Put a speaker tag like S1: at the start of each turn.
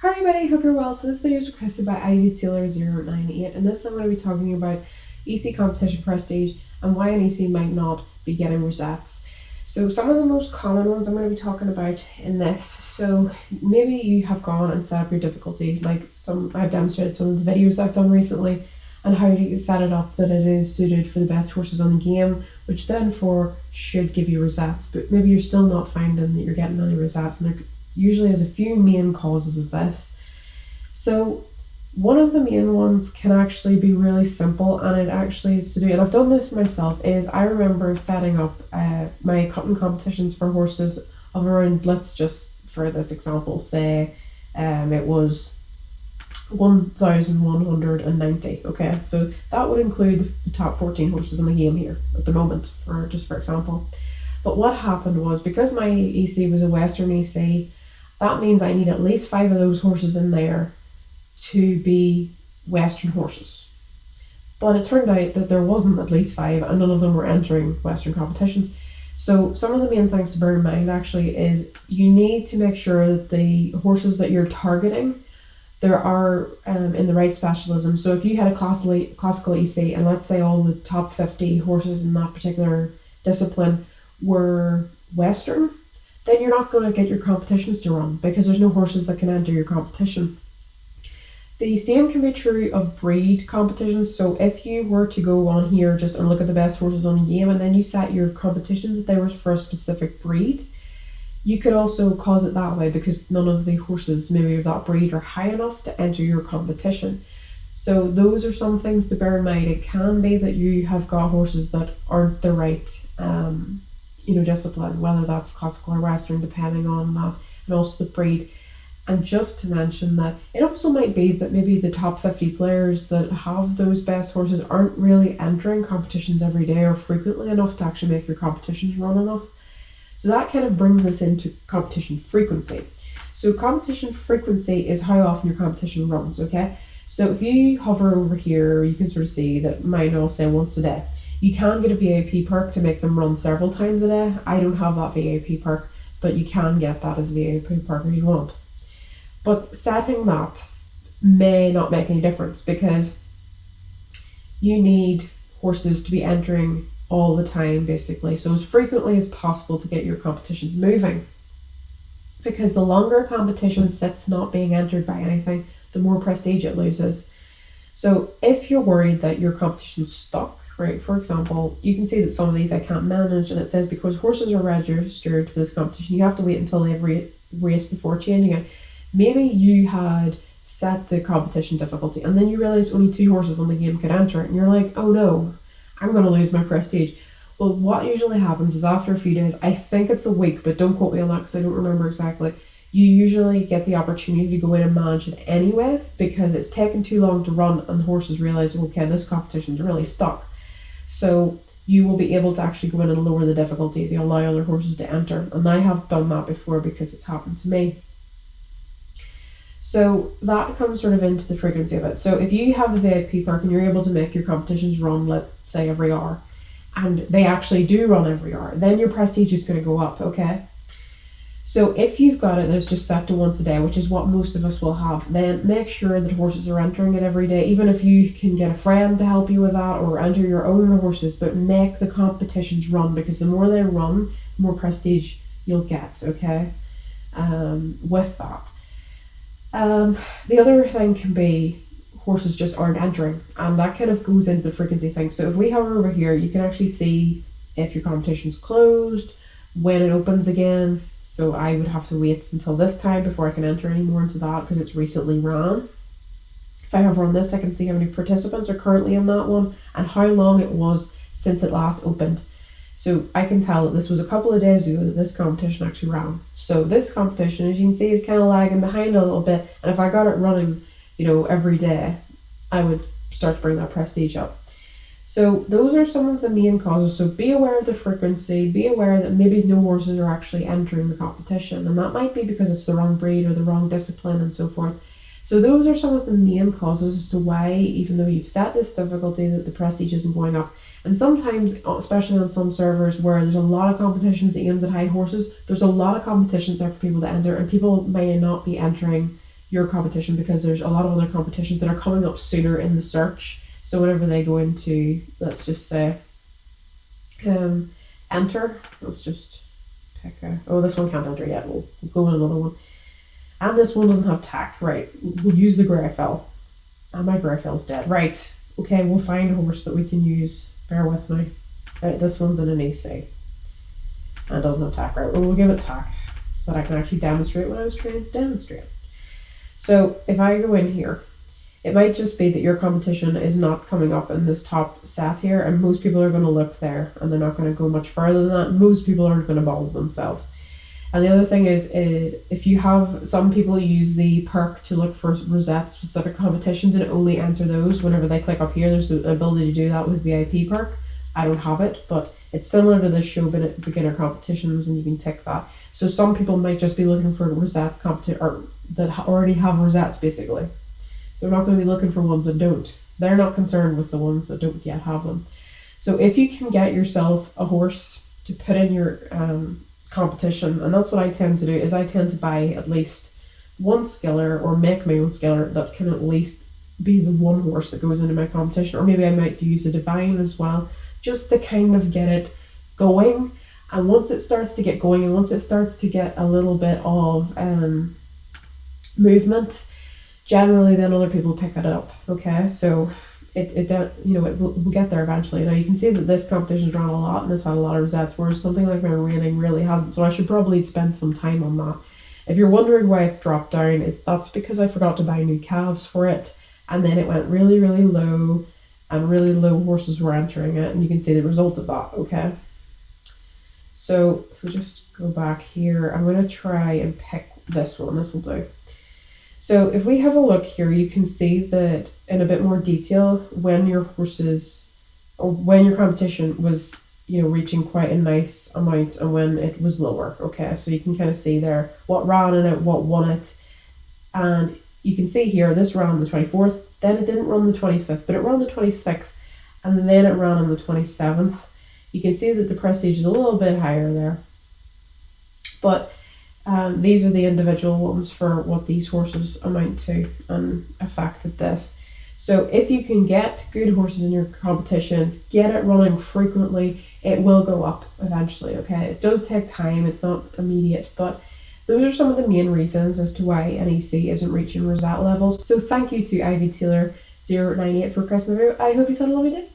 S1: Hi everybody, hope you're well. So this video is requested by IVTaylor098, and this I'm going to be talking about EC competition prestige and why an EC might not be getting rosettes. So some of the most common ones I'm going to be talking about in this. So maybe you have gone and set up your difficulty, like I've demonstrated some of the videos I've done recently, and how to set it up that it is suited for the best horses on the game, which then should give you rosettes. But maybe you're still not finding that you're getting any rosettes, and there usually has a few main causes of this. So one of the main ones can actually be really simple, and it actually is to do, and I've done this myself, is I remember setting up my cutting competitions for horses of around, let's just for this example say it was 1,190. Okay, so that would include the top 14 horses in the game here at the moment, for example. But what happened was, because my EC was a Western EC, that means I need at least 5 of those horses in there to be Western horses. But it turned out that there wasn't at least 5, and none of them were entering Western competitions. So some of the main things to bear in mind actually is you need to make sure that the horses that you're targeting, there are in the right specialism. So if you had a classical EC, and let's say all the top 50 horses in that particular discipline were Western, then you're not going to get your competitions to run because there's no horses that can enter your competition. The same can be true of breed competitions. So if you were to go on here just and look at the best horses on the game, and then you set your competitions that they were for a specific breed, you could also cause it that way because none of the horses maybe of that breed are high enough to enter your competition. So those are some things to bear in mind. It can be that you have got horses that aren't the right discipline, whether that's classical or Western, depending on that, and also the breed. And just to mention that it also might be that maybe the top 50 players that have those best horses aren't really entering competitions every day or frequently enough to actually make your competitions run enough. So that kind of brings us into competition frequency. So competition frequency is how often your competition runs, okay? So if you hover over here, you can sort of see that mine will say once a day. You can get a VIP perk to make them run several times a day. I don't have that VIP perk, but you can get that as a VIP perk if you want. But setting that may not make any difference because you need horses to be entering all the time, basically, so as frequently as possible to get your competitions moving. Because the longer a competition sits not being entered by anything, the more prestige it loses. So if you're worried that your competition's stuck, right, for example, you can see that some of these I can't manage, and it says because horses are registered for this competition, you have to wait until every race before changing it. Maybe you had set the competition difficulty and then you realized only 2 horses on the game could enter it, and you're like, oh no, I'm going to lose my prestige. Well, what usually happens is after a few days, I think it's a week, but don't quote me on that because I don't remember exactly, you usually get the opportunity to go in and manage it anyway because it's taken too long to run and the horses realize, okay, this competition's really stuck. So you will be able to actually go in and lower the difficulty to allow other horses to enter. And I have done that before because it's happened to me. So that comes sort of into the frequency of it. So if you have the VIP perk and you're able to make your competitions run, let's say every hour, and they actually do run every hour, then your prestige is going to go up, okay? So if you've got it that's just set to once a day, which is what most of us will have, then make sure that horses are entering it every day, even if you can get a friend to help you with that or enter your own horses, but make the competitions run because the more they run, the more prestige you'll get, okay? With that. The other thing can be horses just aren't entering, and that kind of goes into the frequency thing. So if we hover over here, you can actually see if your competition's closed, when it opens again. So I would have to wait until this time before I can enter any more into that because it's recently ran. If I hover on this, I can see how many participants are currently in that one and how long it was since it last opened. So I can tell that this was a couple of days ago that this competition actually ran. So this competition, as you can see, is kind of lagging behind a little bit. And if I got it running, every day, I would start to bring that prestige up. So those are some of the main causes. So be aware of the frequency, be aware that maybe no horses are actually entering the competition. And that might be because it's the wrong breed or the wrong discipline and so forth. So those are some of the main causes as to why, even though you've set this difficulty, that the prestige isn't going up. And sometimes, especially on some servers where there's a lot of competitions aimed at high horses, there's a lot of competitions there for people to enter, and people may not be entering your competition, because there's a lot of other competitions that are coming up sooner in the search. So whenever they go into, let's just say, enter, let's just pick a, oh, this one can't enter yet, we'll go with another one. And this one doesn't have tack, right? We'll use the grey fell. And my grey fell's dead. Right, okay, we'll find a horse that we can use. Bear with me. Right, this one's in an EC. And doesn't have tack, right? Well, we'll give it tack so that I can actually demonstrate what I was trying to demonstrate. So if I go in here, it might just be that your competition is not coming up in this top set here, and most people are going to look there and they're not going to go much further than that. Most people aren't going to bother themselves. And the other thing is, if you have, some people use the perk to look for rosette specific competitions and only enter those whenever they click up here. There's the ability to do that with VIP perk. I don't have it, but it's similar to this show beginner competitions, and you can tick that. So some people might just be looking for rosette or that already have rosettes basically. So they're not going to be looking for ones that don't. They're not concerned with the ones that don't yet have them. So if you can get yourself a horse to put in your competition, and that's what I tend to do, is I tend to buy at least one skiller or make my own skiller that can at least be the one horse that goes into my competition, or maybe I might use a divine as well, just to kind of get it going. And once it starts to get going, and once it starts to get a little bit of movement, generally then other people pick it up. Okay, so we'll get there eventually. Now you can see that this competition's run a lot and it's had a lot of rosettes, whereas something like my reining really hasn't. So I should probably spend some time on that. If you're wondering why it's dropped down, that's because I forgot to buy new calves for it, and then it went really, really low, and really low horses were entering it, and you can see the result of that. Okay, so if we just go back here, I'm going to try and pick this one. This will do. So if we have a look here, you can see that in a bit more detail when your horses, or when your competition was, reaching quite a nice amount and when it was lower. Okay, so you can kind of see there what ran in it, what won it. And you can see here, this ran on the 24th, then it didn't run the 25th, but it ran the 26th, and then it ran on the 27th. You can see that the prestige is a little bit higher there. But these are the individual ones for what these horses amount to and affected this. So if you can get good horses in your competitions, get it running frequently, it will go up eventually. Okay, it does take time, it's not immediate, but those are some of the main reasons as to why an EC isn't reaching rosette levels. So thank you to Ivy Taylor 098 for requesting the video. I hope you had a lovely day.